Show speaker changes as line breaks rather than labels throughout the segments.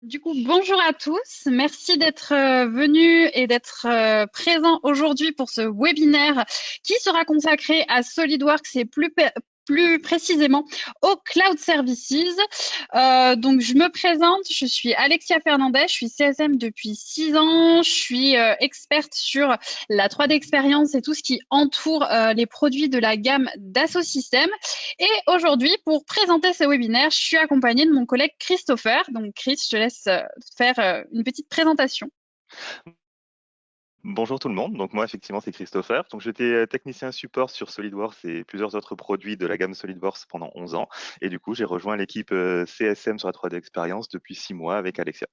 Du coup, bonjour à tous. Merci d'être venus et d'être présents aujourd'hui pour ce webinaire qui sera consacré à SolidWorks et plus précisément aux Cloud Services. Donc, je me présente, je suis Alexia Fernandez, je suis CSM depuis 6 ans, je suis experte sur la 3D Experience et tout ce qui entoure les produits de la gamme Dassault Systèmes. Et aujourd'hui, pour présenter ce webinaire, je suis accompagnée de mon collègue Christopher. Donc, Chris, je te laisse faire une petite présentation.
Bonjour tout le monde, donc moi effectivement c'est Christopher. Donc j'étais technicien support sur SolidWorks et plusieurs autres produits de la gamme SolidWorks pendant 11 ans. Et du coup j'ai rejoint l'équipe CSM sur la 3D Experience depuis 6 mois avec Alexia.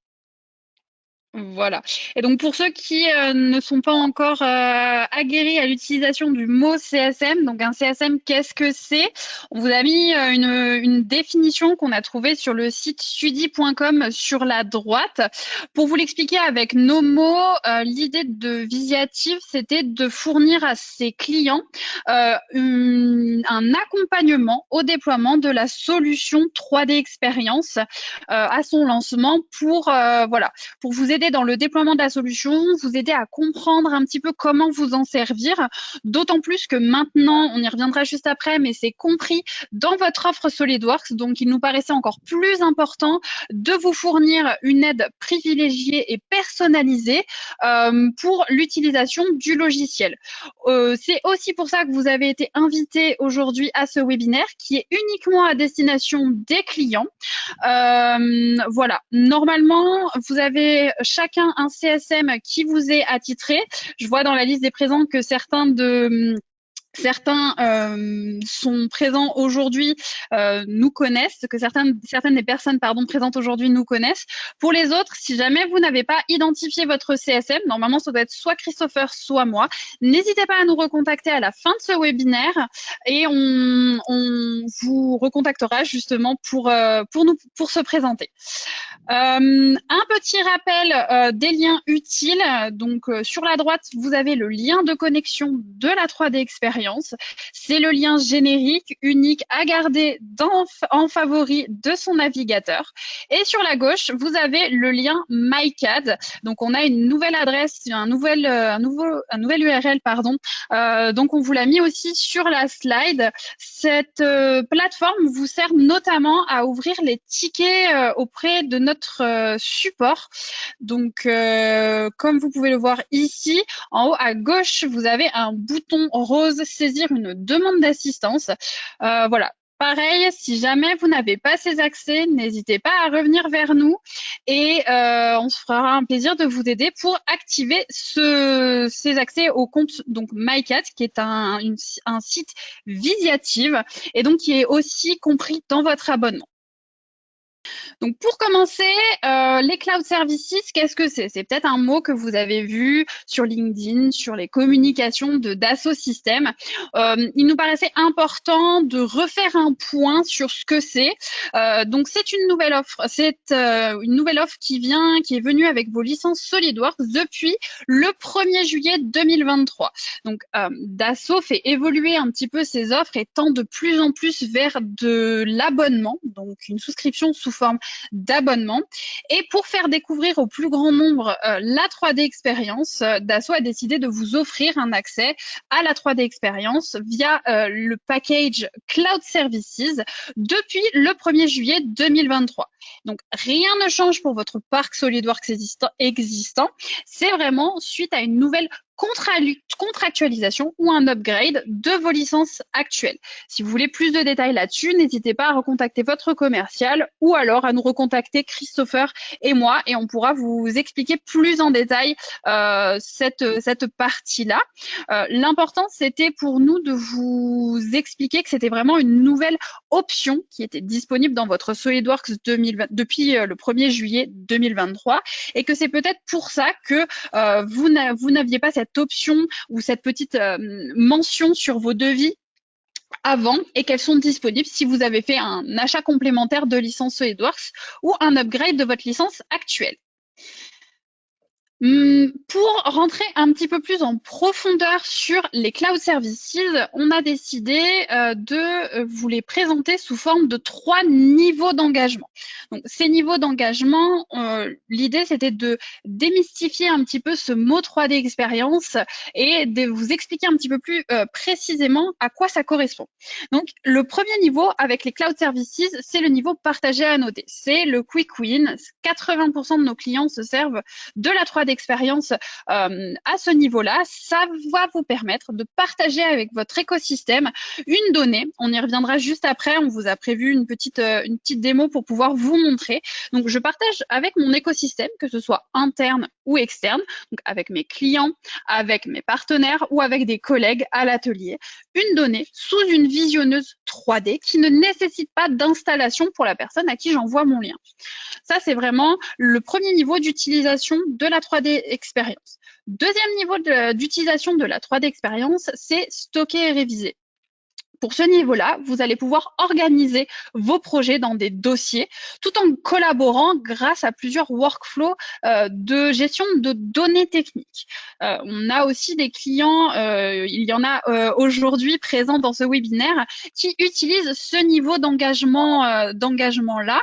Voilà. Et donc pour ceux qui ne sont pas encore aguerris à l'utilisation du mot CSM, donc un CSM, qu'est-ce que c'est? On vous a mis une définition qu'on a trouvée sur le site studi.com sur la droite. Pour vous l'expliquer avec nos mots, l'idée de Visiative, c'était de fournir à ses clients un accompagnement au déploiement de la solution 3D Experience à son lancement pour vous aider dans le déploiement de la solution, vous aider à comprendre un petit peu comment vous en servir, d'autant plus que maintenant, on y reviendra juste après, mais c'est compris dans votre offre SolidWorks, donc il nous paraissait encore plus important de vous fournir une aide privilégiée et personnalisée pour l'utilisation du logiciel. C'est aussi pour ça que vous avez été invité aujourd'hui à ce webinaire qui est uniquement à destination des clients. Voilà. Normalement, vous avez chacun un CSM qui vous est attitré. Je vois dans la liste des présents que certains sont présents aujourd'hui, nous connaissent, que certaines des personnes présentes aujourd'hui nous connaissent. Pour les autres, si jamais vous n'avez pas identifié votre CSM, normalement ça doit être soit Christopher, soit moi, n'hésitez pas à nous recontacter à la fin de ce webinaire et on vous recontactera justement pour se présenter. Un petit rappel des liens utiles. Donc, sur la droite, vous avez le lien de connexion de la 3D Experience. C'est le lien générique, unique à garder en favori de son navigateur. Et sur la gauche, vous avez le lien MyCAD. Donc, on a une nouvelle adresse, un nouvel URL, pardon. Donc, on vous l'a mis aussi sur la slide. Cette plateforme vous sert notamment à ouvrir les tickets auprès de notre support. Donc, comme vous pouvez le voir ici, en haut à gauche, vous avez un bouton rose saisir une demande d'assistance. Voilà. Pareil, si jamais vous n'avez pas ces accès, n'hésitez pas à revenir vers nous et on se fera un plaisir de vous aider pour activer ces accès au compte donc MyCat, qui est un site Visiative et donc qui est aussi compris dans votre abonnement. Donc, pour commencer, les cloud services, qu'est-ce que c'est? C'est peut-être un mot que vous avez vu sur LinkedIn, sur les communications de Dassault Systèmes. Il nous paraissait important de refaire un point sur ce que c'est. Donc, c'est une nouvelle offre. C'est une nouvelle offre qui est venue avec vos licences SolidWorks depuis le 1er juillet 2023. Donc, Dassault fait évoluer un petit peu ses offres et tend de plus en plus vers de l'abonnement, donc une souscription sous forme d'abonnement. Et pour faire découvrir au plus grand nombre la 3D Experience, Dassault a décidé de vous offrir un accès à la 3D Experience via le package Cloud Services depuis le 1er juillet 2023. Donc, rien ne change pour votre parc SolidWorks existant. C'est vraiment suite à une nouvelle contractualisation ou un upgrade de vos licences actuelles. Si vous voulez plus de détails là-dessus, n'hésitez pas à recontacter votre commercial ou alors à nous recontacter Christopher et moi et on pourra vous expliquer plus en détail cette partie-là. L'important, c'était pour nous de vous expliquer que c'était vraiment une nouvelle option qui était disponible dans votre SolidWorks depuis le 1er juillet 2023 et que c'est peut-être pour ça que vous n'aviez pas cette option ou cette petite mention sur vos devis avant et qu'elles sont disponibles si vous avez fait un achat complémentaire de licence SolidWorks ou un upgrade de votre licence actuelle. Pour rentrer un petit peu plus en profondeur sur les cloud services, on a décidé de vous les présenter sous forme de 3 niveaux d'engagement. Donc, ces niveaux d'engagement, l'idée, c'était de démystifier un petit peu ce mot 3D expérience et de vous expliquer un petit peu plus précisément à quoi ça correspond. Donc, le premier niveau avec les cloud services, c'est le niveau partagé à noter. C'est le quick win. 80% de nos clients se servent de la 3D expérience à ce niveau-là. Ça va vous permettre de partager avec votre écosystème une donnée. On y reviendra juste après. On vous a prévu une petite démo pour pouvoir vous montrer. Donc, je partage avec mon écosystème, que ce soit interne ou externe, donc avec mes clients, avec mes partenaires ou avec des collègues à l'atelier, une donnée sous une visionneuse 3D qui ne nécessite pas d'installation pour la personne à qui j'envoie mon lien. Ça, c'est vraiment le premier niveau d'utilisation de la 3D expérience. Deuxième niveau d'utilisation de la 3D expérience, c'est stocker et réviser. Pour ce niveau-là, vous allez pouvoir organiser vos projets dans des dossiers tout en collaborant grâce à plusieurs workflows de gestion de données techniques. On a aussi des clients, il y en a aujourd'hui présents dans ce webinaire, qui utilisent ce niveau d'engagement-là.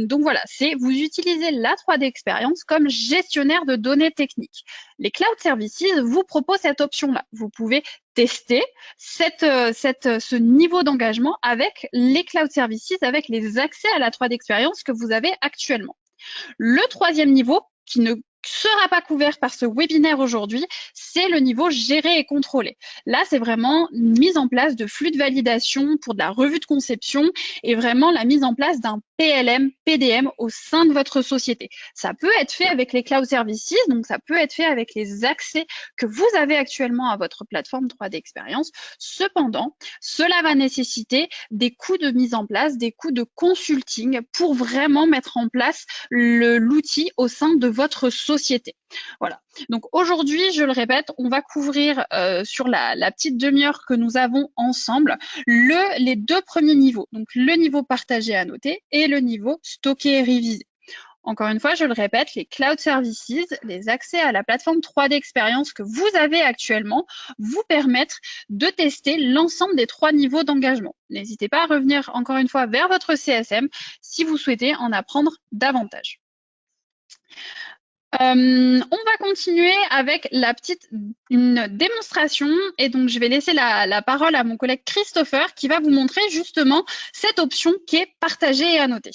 Donc voilà, c'est vous utilisez la 3D expérience comme gestionnaire de données techniques. Les cloud services vous proposent cette option-là. Vous pouvez tester ce niveau d'engagement avec les cloud services, avec les accès à la 3D expérience que vous avez actuellement. Le troisième niveau, qui ne sera pas couvert par ce webinaire aujourd'hui, c'est le niveau gérer et contrôler. Là, c'est vraiment une mise en place de flux de validation pour de la revue de conception et vraiment la mise en place d'un PLM, PDM au sein de votre société. Ça peut être fait avec les cloud services, donc ça peut être fait avec les accès que vous avez actuellement à votre plateforme 3D Experience. Cependant, cela va nécessiter des coûts de mise en place, des coûts de consulting pour vraiment mettre en place l'outil au sein de votre société. Voilà. Donc aujourd'hui, je le répète, on va couvrir sur la petite demi-heure que nous avons ensemble les 2 premiers niveaux. Donc le niveau partagé à noter et le niveau stocké et révisé. Encore une fois, je le répète, les cloud services, les accès à la plateforme 3D Experience que vous avez actuellement vous permettent de tester l'ensemble des 3 niveaux d'engagement. N'hésitez pas à revenir encore une fois vers votre CSM si vous souhaitez en apprendre davantage. On va continuer avec une démonstration et donc je vais laisser la parole à mon collègue Christopher qui va vous montrer justement cette option qui est partagée et annotée.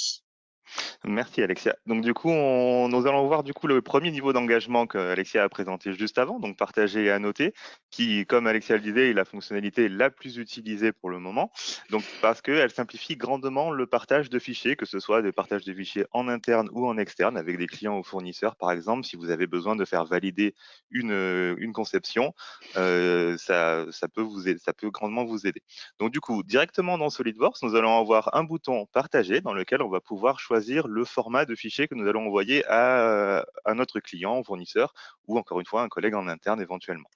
Merci Alexia. Donc du coup, nous allons voir du coup le premier niveau d'engagement que Alexia a présenté juste avant, donc partager et annoter, qui, comme Alexia le disait, est la fonctionnalité la plus utilisée pour le moment. Donc parce qu'elle simplifie grandement le partage de fichiers, que ce soit des partages de fichiers en interne ou en externe, avec des clients ou fournisseurs, par exemple, si vous avez besoin de faire valider une conception, ça peut grandement vous aider. Donc du coup, directement dans SolidWorks, nous allons avoir un bouton partager dans lequel on va pouvoir choisir le format de fichier que nous allons envoyer à notre client, fournisseur ou encore une fois un collègue en interne éventuellement.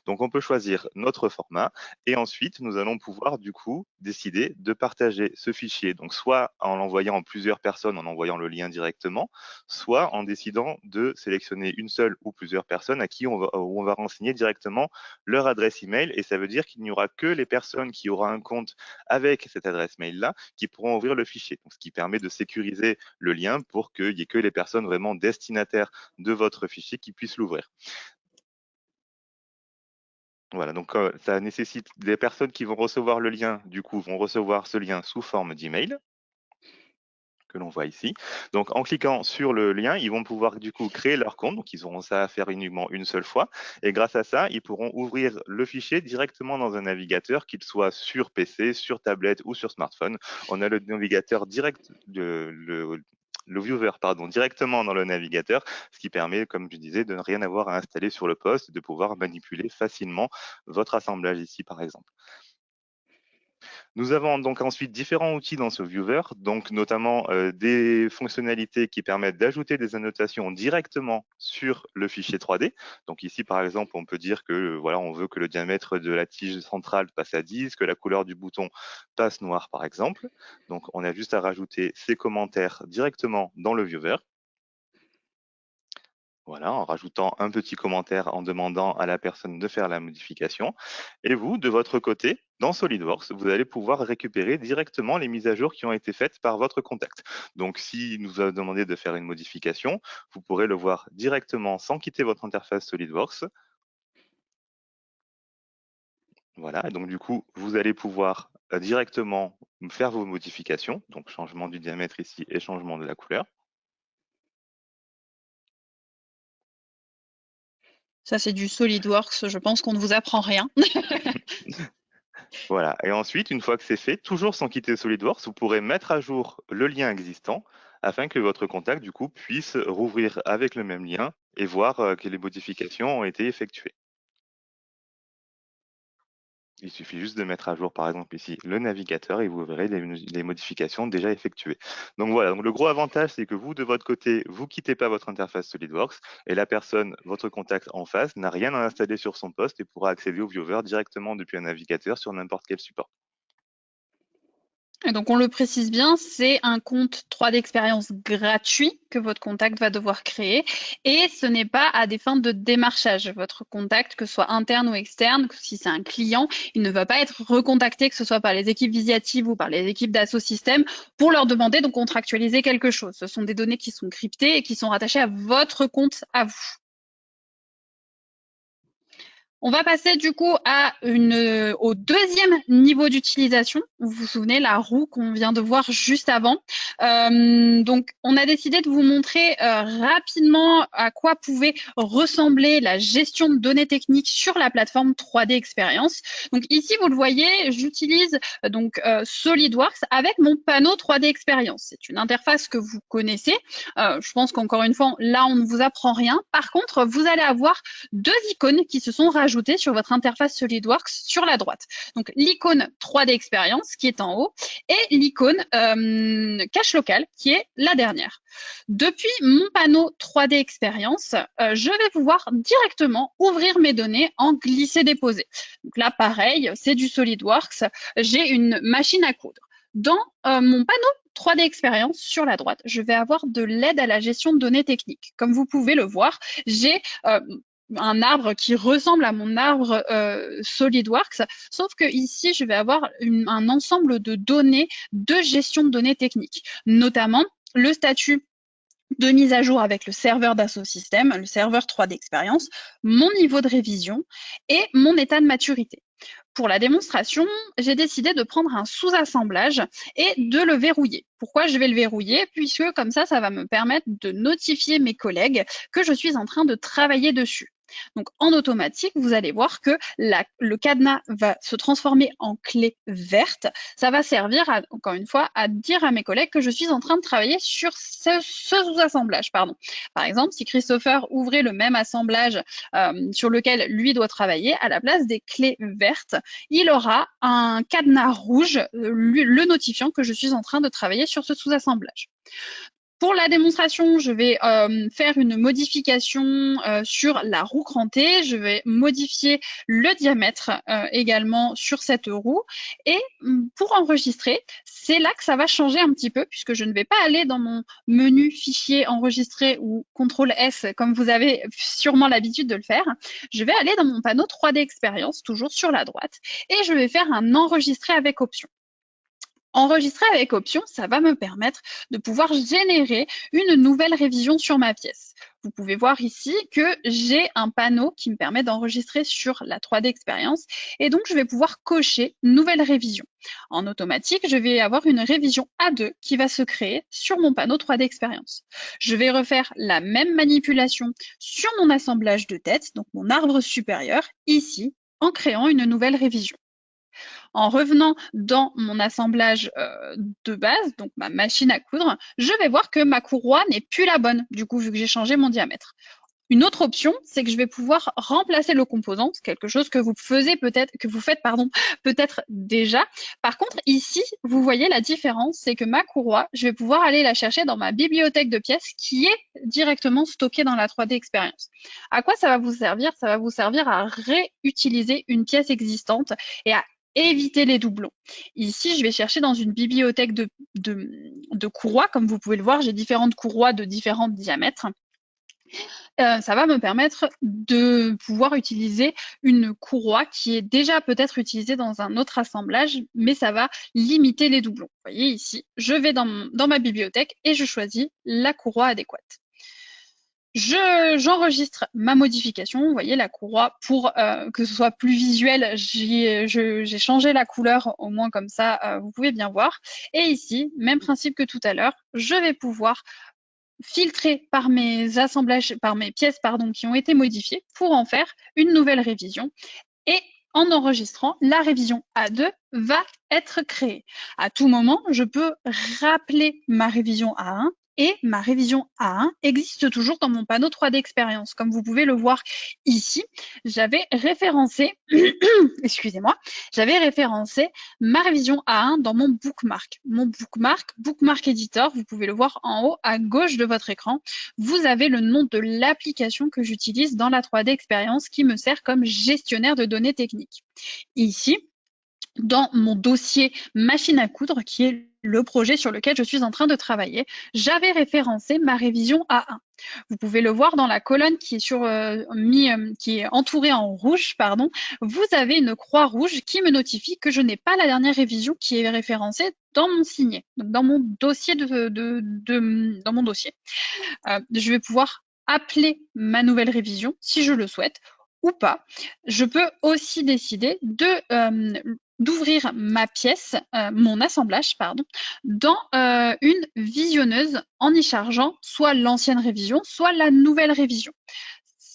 Donc on peut choisir notre format et ensuite nous allons pouvoir du coup décider de partager ce fichier. Donc soit en l'envoyant à plusieurs personnes en envoyant le lien directement, soit en décidant de sélectionner une seule ou plusieurs personnes à qui on va renseigner directement leur adresse email et ça veut dire qu'il n'y aura que les personnes qui auront un compte avec cette adresse mail là qui pourront ouvrir le fichier. Donc, ce qui permet de sécuriser le lien pour qu'il n'y ait que les personnes vraiment destinataires de votre fichier qui puissent l'ouvrir. Voilà, donc ça nécessite des personnes qui vont recevoir le lien, du coup, vont recevoir ce lien sous forme d'email que l'on voit ici. Donc, en cliquant sur le lien, ils vont pouvoir du coup créer leur compte. Donc, ils auront ça à faire uniquement une seule fois. Et grâce à ça, ils pourront ouvrir le fichier directement dans un navigateur, qu'il soit sur PC, sur tablette ou sur smartphone. On a le navigateur direct, le viewer pardon, directement dans le navigateur, ce qui permet, comme je disais, de ne rien avoir à installer sur le poste, de pouvoir manipuler facilement votre assemblage ici, par exemple. Nous avons donc ensuite différents outils dans ce viewer, donc notamment des fonctionnalités qui permettent d'ajouter des annotations directement sur le fichier 3D. Donc ici, par exemple, on peut dire que voilà, on veut que le diamètre de la tige centrale passe à 10, que la couleur du bouton passe noir, par exemple. Donc on a juste à rajouter ces commentaires directement dans le viewer. Voilà, en rajoutant un petit commentaire en demandant à la personne de faire la modification. Et vous, de votre côté, dans SolidWorks, vous allez pouvoir récupérer directement les mises à jour qui ont été faites par votre contact. Donc, si nous a demandé de faire une modification, vous pourrez le voir directement sans quitter votre interface SolidWorks. Voilà, et donc du coup, vous allez pouvoir directement faire vos modifications, donc changement du diamètre ici et changement de la couleur.
Ça, c'est du SolidWorks. Je pense qu'on ne vous apprend rien.
Voilà, et ensuite, une fois que c'est fait, toujours sans quitter SolidWorks, vous pourrez mettre à jour le lien existant afin que votre contact, du coup, puisse rouvrir avec le même lien et voir que les modifications ont été effectuées. Il suffit juste de mettre à jour, par exemple, ici, le navigateur et vous verrez les modifications déjà effectuées. Donc voilà, donc le gros avantage, c'est que vous, de votre côté, vous quittez pas votre interface SolidWorks et la personne, votre contact en face, n'a rien à installer sur son poste et pourra accéder au viewer directement depuis un navigateur sur n'importe quel support.
Et donc, on le précise bien, c'est un compte 3D Expérience gratuit que votre contact va devoir créer. Et ce n'est pas à des fins de démarchage. Votre contact, que ce soit interne ou externe, si c'est un client, il ne va pas être recontacté, que ce soit par les équipes Visiative ou par les équipes d'Asso Systèmes, pour leur demander de contractualiser quelque chose. Ce sont des données qui sont cryptées et qui sont rattachées à votre compte à vous. On va passer du coup au deuxième niveau d'utilisation. Vous vous souvenez, la roue qu'on vient de voir juste avant. Donc, on a décidé de vous montrer rapidement à quoi pouvait ressembler la gestion de données techniques sur la plateforme 3D Experience. Donc ici, vous le voyez, j'utilise SolidWorks avec mon panneau 3D Experience. C'est une interface que vous connaissez. Je pense qu'encore une fois, là, on ne vous apprend rien. Par contre, vous allez avoir deux icônes qui se sont rajoutées sur votre interface SolidWorks sur la droite. Donc l'icône 3D Experience qui est en haut et l'icône cache local qui est la dernière. Depuis mon panneau 3D Experience, je vais pouvoir directement ouvrir mes données en glisser-déposer. Donc là, pareil, c'est du SolidWorks. J'ai une machine à coudre. Dans mon panneau 3D Experience sur la droite, je vais avoir de l'aide à la gestion de données techniques. Comme vous pouvez le voir, j'ai un arbre qui ressemble à mon arbre SolidWorks, sauf que ici, je vais avoir un ensemble de données de gestion de données techniques, notamment le statut de mise à jour avec le serveur d'Asso Systèmes, le serveur 3D Experience, mon niveau de révision et mon état de maturité. Pour la démonstration, j'ai décidé de prendre un sous-assemblage et de le verrouiller. Pourquoi je vais le verrouiller? Puisque comme ça va me permettre de notifier mes collègues que je suis en train de travailler dessus. Donc en automatique, vous allez voir que le cadenas va se transformer en clé verte. Ça va servir, encore une fois, à dire à mes collègues que je suis en train de travailler sur ce sous-assemblage. Par exemple, si Christopher ouvrait le même assemblage sur lequel lui doit travailler, à la place des clés vertes, il aura un cadenas rouge le notifiant que je suis en train de travailler sur ce sous-assemblage. Pour la démonstration, je vais faire une modification sur la roue crantée. Je vais modifier le diamètre également sur cette roue. Et pour enregistrer, c'est là que ça va changer un petit peu puisque je ne vais pas aller dans mon menu fichier enregistré ou CTRL S comme vous avez sûrement l'habitude de le faire. Je vais aller dans mon panneau 3D Experience, toujours sur la droite, et je vais faire un enregistrer avec option. Enregistrer avec option, ça va me permettre de pouvoir générer une nouvelle révision sur ma pièce. Vous pouvez voir ici que j'ai un panneau qui me permet d'enregistrer sur la 3D Experience et donc je vais pouvoir cocher nouvelle révision. En automatique, je vais avoir une révision A2 qui va se créer sur mon panneau 3D Experience. Je vais refaire la même manipulation sur mon assemblage de tête, donc mon arbre supérieur, ici, en créant une nouvelle révision. En revenant dans mon assemblage de base, donc ma machine à coudre, je vais voir que ma courroie n'est plus la bonne, du coup, vu que j'ai changé mon diamètre. Une autre option, c'est que je vais pouvoir remplacer le composant, quelque chose que vous faites peut-être déjà. Par contre, ici, vous voyez la différence, c'est que ma courroie, je vais pouvoir aller la chercher dans ma bibliothèque de pièces qui est directement stockée dans la 3D Experience. À quoi ça va vous servir? Ça va vous servir à réutiliser une pièce existante et à éviter les doublons. Ici, je vais chercher dans une bibliothèque de courroies. Comme vous pouvez le voir, j'ai différentes courroies de différents diamètres. Ça va me permettre de pouvoir utiliser une courroie qui est déjà peut-être utilisée dans un autre assemblage, mais ça va limiter les doublons. Vous voyez ici, je vais dans ma bibliothèque et je choisis la courroie adéquate. J'enregistre ma modification, vous voyez la courroie, pour que ce soit plus visuel, j'ai changé la couleur, au moins comme ça, vous pouvez bien voir. Et ici, même principe que tout à l'heure, je vais pouvoir filtrer par mes assemblages, par mes pièces pardon, qui ont été modifiées pour en faire une nouvelle révision. Et en enregistrant, la révision A2 va être créée. À tout moment, je peux rappeler ma révision A1 et ma révision A1 existe toujours dans mon panneau 3D expérience. Comme vous pouvez le voir ici, j'avais référencé, excusez-moi, j'avais référencé ma révision A1 dans mon bookmark. Mon bookmark editor, vous pouvez le voir en haut à gauche de votre écran. Vous avez le nom de l'application que j'utilise dans la 3D expérience qui me sert comme gestionnaire de données techniques. Ici, dans mon dossier machine à coudre, qui est le projet sur lequel je suis en train de travailler, j'avais référencé ma révision A1. Vous pouvez le voir dans la colonne qui est, qui est entourée en rouge, pardon. Vous avez une croix rouge qui me notifie que je n'ai pas la dernière révision qui est référencée dans mon signet, donc dans mon dossier dans mon dossier. Je vais pouvoir appeler ma nouvelle révision si je le souhaite ou pas. Je peux aussi décider d'ouvrir ma pièce, mon assemblage, pardon, dans une visionneuse en y chargeant soit l'ancienne révision, soit la nouvelle révision.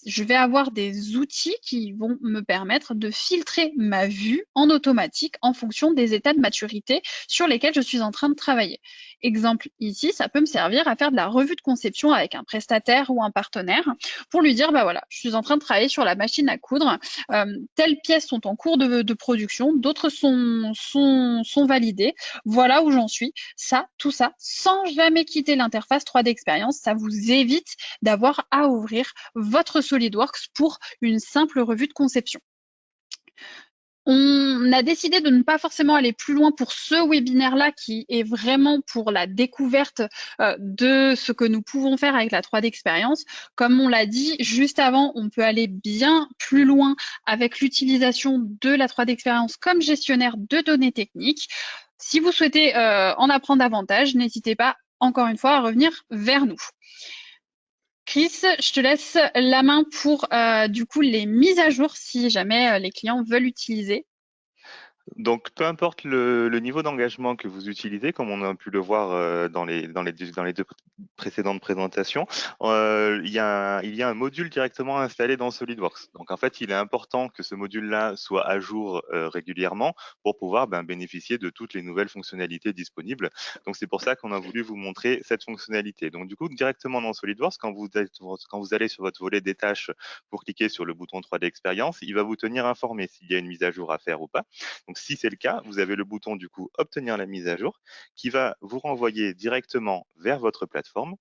Je vais avoir des outils qui vont me permettre de filtrer ma vue en automatique en fonction des états de maturité sur lesquels je suis en train de travailler. Exemple ici, ça peut me servir à faire de la revue de conception avec un prestataire ou un partenaire pour lui dire, bah voilà, je suis en train de travailler sur la machine à coudre, telles pièces sont en cours de production, d'autres sont validées, voilà où j'en suis. Ça, tout ça, sans jamais quitter l'interface 3D Experience, ça vous évite d'avoir à ouvrir votre SolidWorks pour une simple revue de conception. On a décidé de ne pas forcément aller plus loin pour ce webinaire-là qui est vraiment pour la découverte de ce que nous pouvons faire avec la 3D Experience. Comme on l'a dit juste avant, on peut aller bien plus loin avec l'utilisation de la 3D Experience comme gestionnaire de données techniques. Si vous souhaitez en apprendre davantage, n'hésitez pas encore une fois à revenir vers nous. Chris, je te laisse la main pour du coup les mises à jour si jamais les clients veulent utiliser.
Donc, peu importe le niveau d'engagement que vous utilisez, comme on a pu le voir dans les deux précédentes présentations, il y a un module directement installé dans SolidWorks. Donc, en fait, il est important que ce module-là soit à jour régulièrement pour pouvoir bénéficier de toutes les nouvelles fonctionnalités disponibles. Donc, c'est pour ça qu'on a voulu vous montrer cette fonctionnalité. Donc, du coup, directement dans SolidWorks, quand vous allez sur votre volet des tâches pour cliquer sur le bouton 3D Expérience, il va vous tenir informé s'il y a une mise à jour à faire ou pas. Donc, si c'est le cas, vous avez le bouton du coup obtenir la mise à jour qui va vous renvoyer directement vers votre plateforme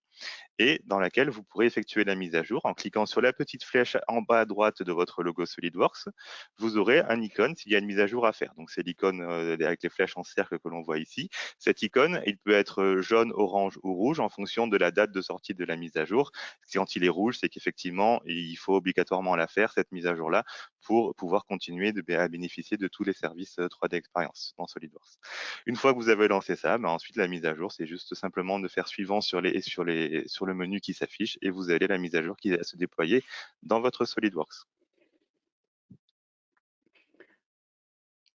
et dans laquelle vous pourrez effectuer la mise à jour en cliquant sur la petite flèche en bas à droite de votre logo SolidWorks. Vous aurez un icône s'il y a une mise à jour à faire. Donc, c'est l'icône avec les flèches en cercle que l'on voit ici. Cette icône, il peut être jaune, orange ou rouge en fonction de la date de sortie de la mise à jour. Quand il est rouge, c'est qu'effectivement, il faut obligatoirement la faire, cette mise à jour-là, pour pouvoir continuer à bénéficier de tous les services 3D Experience dans SolidWorks. Une fois que vous avez lancé ça, ensuite la mise à jour, c'est juste simplement de faire suivant sur le menu qui s'affiche et vous avez la mise à jour qui va se déployer dans votre SolidWorks.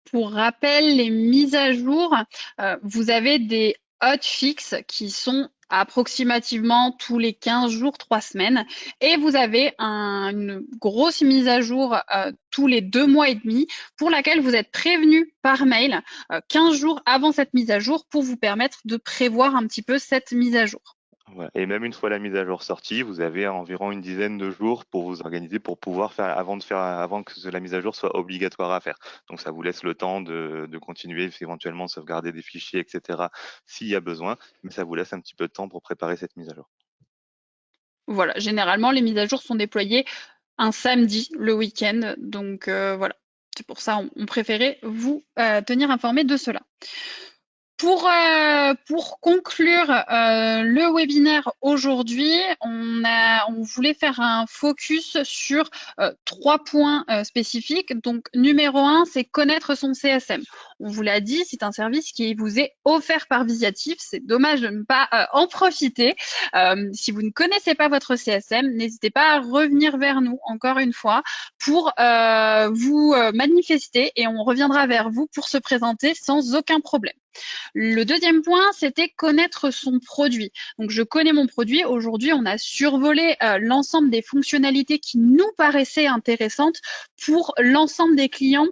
Pour rappel, les mises à jour, vous avez des hotfix qui sont approximativement tous les 15 jours, 3 semaines. Et vous avez une grosse mise à jour tous les 2 mois et demi pour laquelle vous êtes prévenu par mail 15 jours avant cette mise à jour pour vous permettre de prévoir un petit peu cette mise à jour.
Voilà. Et même une fois la mise à jour sortie, vous avez environ une dizaine de jours pour vous organiser pour pouvoir faire avant que la mise à jour soit obligatoire à faire. Donc ça vous laisse le temps de continuer, éventuellement sauvegarder des fichiers, etc. s'il y a besoin, mais ça vous laisse un petit peu de temps pour préparer cette mise à jour.
Voilà, généralement les mises à jour sont déployées un samedi, le week-end. Donc voilà, c'est pour ça on préférait vous tenir informé de cela. Pour conclure le webinaire aujourd'hui, on voulait faire un focus sur 3 points spécifiques. Donc, numéro 1, c'est connaître son CSM. On vous l'a dit, c'est un service qui vous est offert par Visiatif. C'est dommage de ne pas en profiter. Si vous ne connaissez pas votre CSM, n'hésitez pas à revenir vers nous, encore une fois, pour vous manifester et on reviendra vers vous pour se présenter sans aucun problème. Le deuxième point, c'était connaître son produit. Donc, je connais mon produit. Aujourd'hui, on a survolé l'ensemble des fonctionnalités qui nous paraissaient intéressantes pour l'ensemble des clients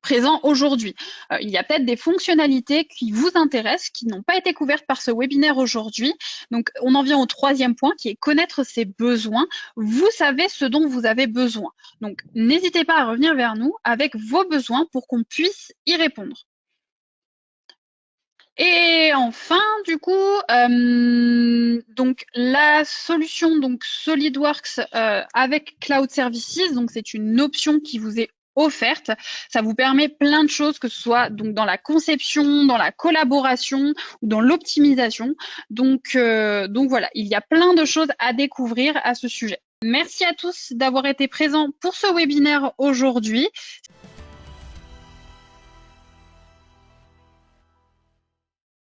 présents aujourd'hui. Il y a peut-être des fonctionnalités qui vous intéressent, qui n'ont pas été couvertes par ce webinaire aujourd'hui. Donc, on en vient au troisième point qui est connaître ses besoins. Vous savez ce dont vous avez besoin. Donc, n'hésitez pas à revenir vers nous avec vos besoins pour qu'on puisse y répondre. Et enfin, du coup, donc la solution donc SolidWorks avec Cloud Services, donc c'est une option qui vous est offerte. Ça vous permet plein de choses, que ce soit donc dans la conception, dans la collaboration ou dans l'optimisation. Donc voilà, il y a plein de choses à découvrir à ce sujet. Merci à tous d'avoir été présents pour ce webinaire aujourd'hui.